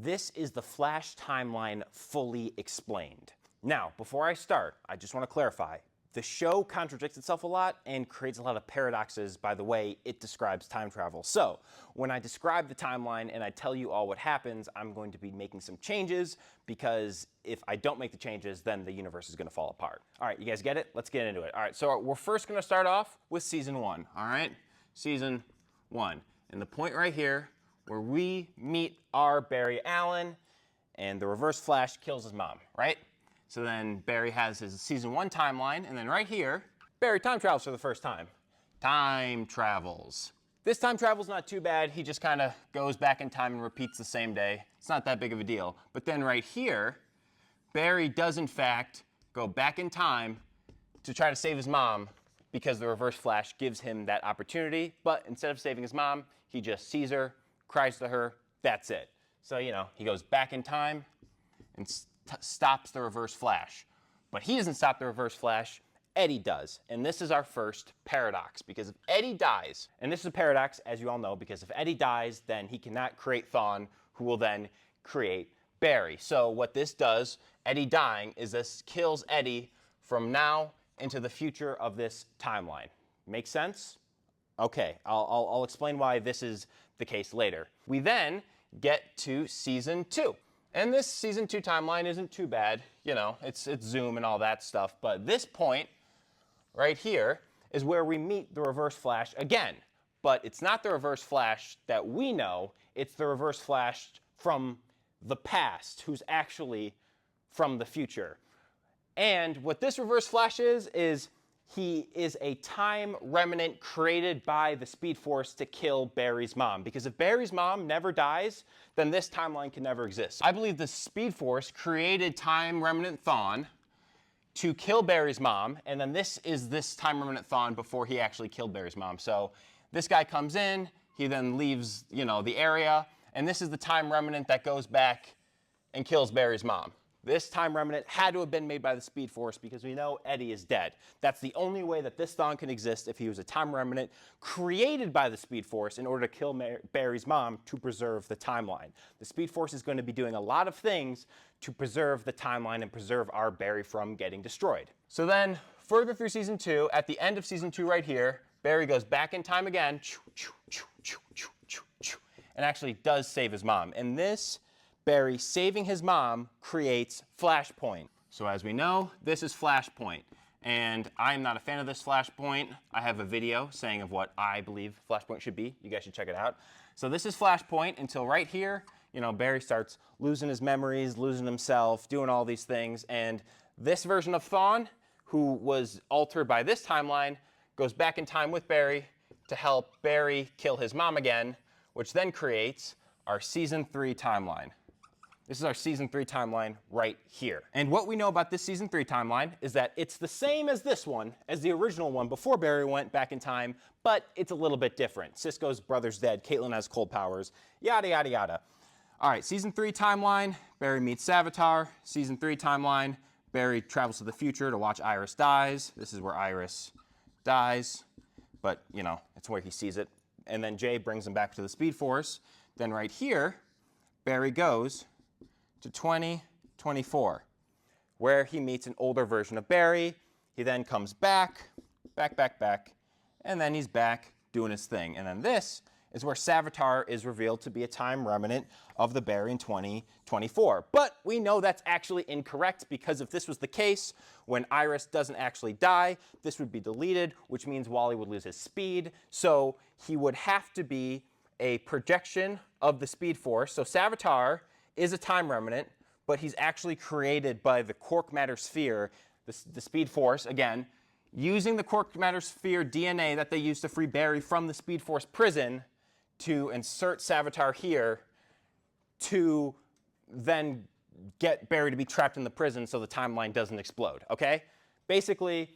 This is the Flash timeline fully explained. Now, before I start, I just want to clarify. The show contradicts itself a lot and creates a lot of paradoxes by the way it describes time travel. So, when I describe the timeline and I tell you all what happens, I'm going to be making some changes because if I don't make the changes, then the universe is going to fall apart. All right, you guys get it? Let's get into it. All right, so we're first going to start off with season 1, all right? Season 1. And the point right here where we meet our Barry Allen and the Reverse Flash kills his mom, right? So then Barry has his season 1 timeline, and then right here, Barry time travels for the first time. Time travels. This time travel's not too bad. He just kind of goes back in time and repeats the same day. It's not that big of a deal. But then right here, Barry does in fact go back in time to try to save his mom because the Reverse Flash gives him that opportunity. But instead of saving his mom, he just sees her, cries to her, that's it. So, you know, he goes back in time and stops the Reverse Flash. But he doesn't stop the Reverse Flash, Eddie does. And this is our first paradox, because if Eddie dies, and this is a paradox, as you all know, because if Eddie dies, then he cannot create Thawne, who will then create Barry. So what this does, Eddie dying, is this kills Eddie from now into the future of this timeline. Make sense? Okay, I'll explain why this is the case later. We then get to season 2. And this season 2 timeline isn't too bad, you know, it's Zoom and all that stuff, but this point right here is where we meet the Reverse Flash again. But it's not the Reverse Flash that we know, it's the Reverse Flash from the past, who's actually from the future. And what this Reverse Flash is he is a time remnant created by the Speed Force to kill Barry's mom. Because if Barry's mom never dies, then this timeline can never exist. I believe the Speed Force created time remnant Thawne to kill Barry's mom, and then this is this time remnant Thawne before he actually killed Barry's mom. So this guy comes in, he then leaves, you know, the area, and this is the time remnant that goes back and kills Barry's mom. This time remnant had to have been made by the Speed Force because we know Eddie is dead. That's the only way that this Thawne can exist, if he was a time remnant created by the Speed Force in order to kill Barry's mom to preserve the timeline. The Speed Force is going to be doing a lot of things to preserve the timeline and preserve our Barry from getting destroyed. So then, further through season 2, at the end of season 2 right here, Barry goes back in time again and actually does save his mom. And this Barry saving his mom creates Flashpoint. So as we know, this is Flashpoint. And I'm not a fan of this Flashpoint. I have a video saying of what I believe Flashpoint should be. You guys should check it out. So this is Flashpoint until right here, you know, Barry starts losing his memories, losing himself, doing all these things. And this version of Thawne, who was altered by this timeline, goes back in time with Barry to help Barry kill his mom again, which then creates our season 3 timeline. This is our season 3 timeline right here. And what we know about this season 3 timeline is that it's the same as this one, as the original one before Barry went back in time, but it's a little bit different. Cisco's brother's dead, Caitlin has cold powers, yada, yada, yada. All right, season 3 timeline, Barry meets Savitar. Season 3 timeline, Barry travels to the future to watch Iris dies. This is where Iris dies, but you know, it's where he sees it. And then Jay brings him back to the Speed Force. Then right here, Barry goes to 2024, where he meets an older version of Barry. He then comes back, and then he's back doing his thing. And then this is where Savitar is revealed to be a time remnant of the Barry in 2024. But we know that's actually incorrect, because if this was the case, when Iris doesn't actually die, this would be deleted, which means Wally would lose his speed. So he would have to be a projection of the Speed Force. So Savitar is a time remnant, but he's actually created by the Quark Matter Sphere, the Speed Force, again, using the Quark Matter Sphere DNA that they used to free Barry from the Speed Force prison to insert Savitar here to then get Barry to be trapped in the prison so the timeline doesn't explode, okay? Basically,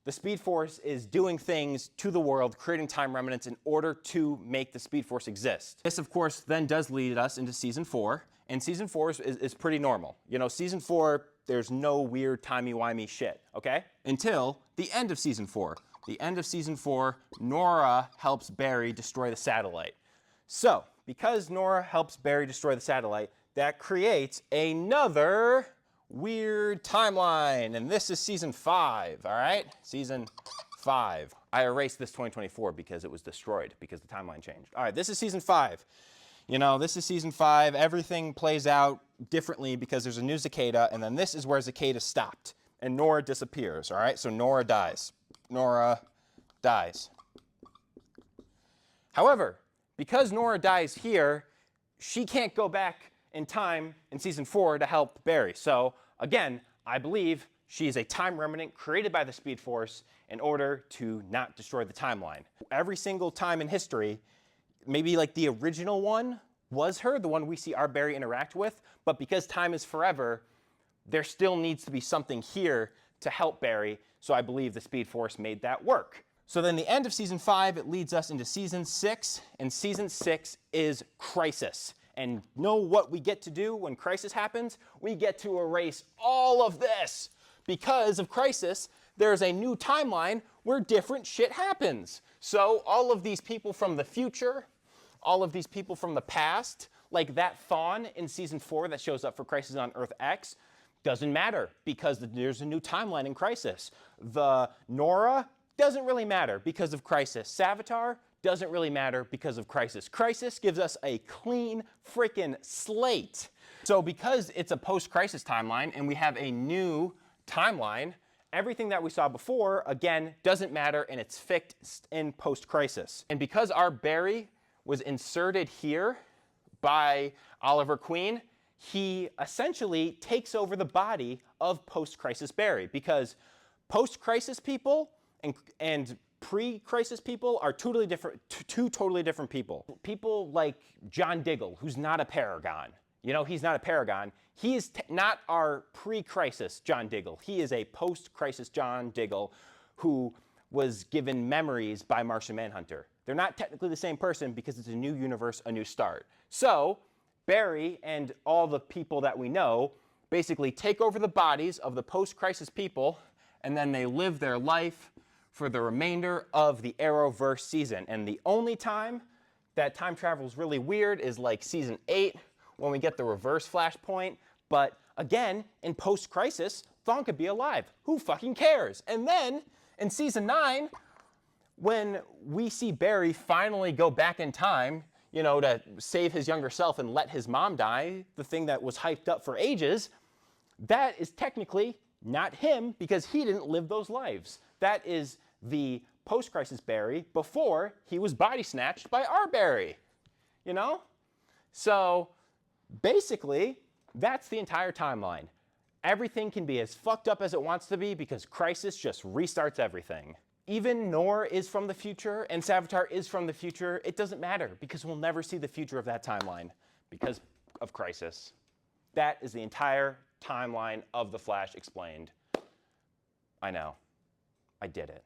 the Speed Force is doing things to the world, creating time remnants in order to make the Speed Force exist. This, of course, then does lead us into season 4. And season 4 is pretty normal. You know, season 4, there's no weird timey-wimey shit, okay? Until the end of season 4. The end of season 4, Nora helps Barry destroy the satellite. So, because Nora helps Barry destroy the satellite, that creates another weird timeline. And this is season 5, all right? Season 5. I erased this 2024 because it was destroyed because the timeline changed. All right, this is season 5. You know, this is season 5. Everything plays out differently because there's a new cicada, and then this is where cicada stopped. And Nora disappears, all right? So Nora dies. Nora dies. However, because Nora dies here, she can't go back in time in season 4 to help Barry. So again, I believe she is a time remnant created by the Speed Force in order to not destroy the timeline. Every single time in history, maybe like the original one was her, the one we see our Barry interact with, but because time is forever, there still needs to be something here to help Barry, so I believe the Speed Force made that work. So then the end of season 5, it leads us into season 6, and season 6 is Crisis. And know what we get to do when Crisis happens? We get to erase all of this. Because of Crisis, there's a new timeline where different shit happens. So all of these people from the future, all of these people from the past, like that Fawn in season 4 that shows up for Crisis on Earth X, doesn't matter because there's a new timeline in Crisis. The Nora doesn't really matter because of Crisis. Savitar doesn't really matter because of Crisis. Crisis gives us a clean freaking slate. So because it's a post-Crisis timeline and we have a new timeline, everything that we saw before, again, doesn't matter and it's fixed in post-Crisis. And because our Barry was inserted here by Oliver Queen, he essentially takes over the body of post-Crisis Barry because post-Crisis people and pre-Crisis people are two totally different people. People like John Diggle, who's not a Paragon. You know, he's not a Paragon. He is not our pre-Crisis John Diggle. He is a post-Crisis John Diggle who was given memories by Martian Manhunter. They're not technically the same person because it's a new universe, a new start. So Barry and all the people that we know basically take over the bodies of the post-Crisis people, and then they live their life for the remainder of the Arrowverse season. And the only time that time travel is really weird is like season 8 when we get the reverse flashpoint. But again, in post-Crisis, Thawne could be alive. Who fucking cares? And then in season 9, when we see Barry finally go back in time, you know, to save his younger self and let his mom die, the thing that was hyped up for ages, that is technically not him because he didn't live those lives. That is the post-Crisis Barry before he was body snatched by our Barry, you know? So basically, that's the entire timeline. Everything can be as fucked up as it wants to be because Crisis just restarts everything. Even Nor is from the future and Savitar is from the future. It doesn't matter because we'll never see the future of that timeline because of Crisis. That is the entire timeline of The Flash explained. I know. I did it.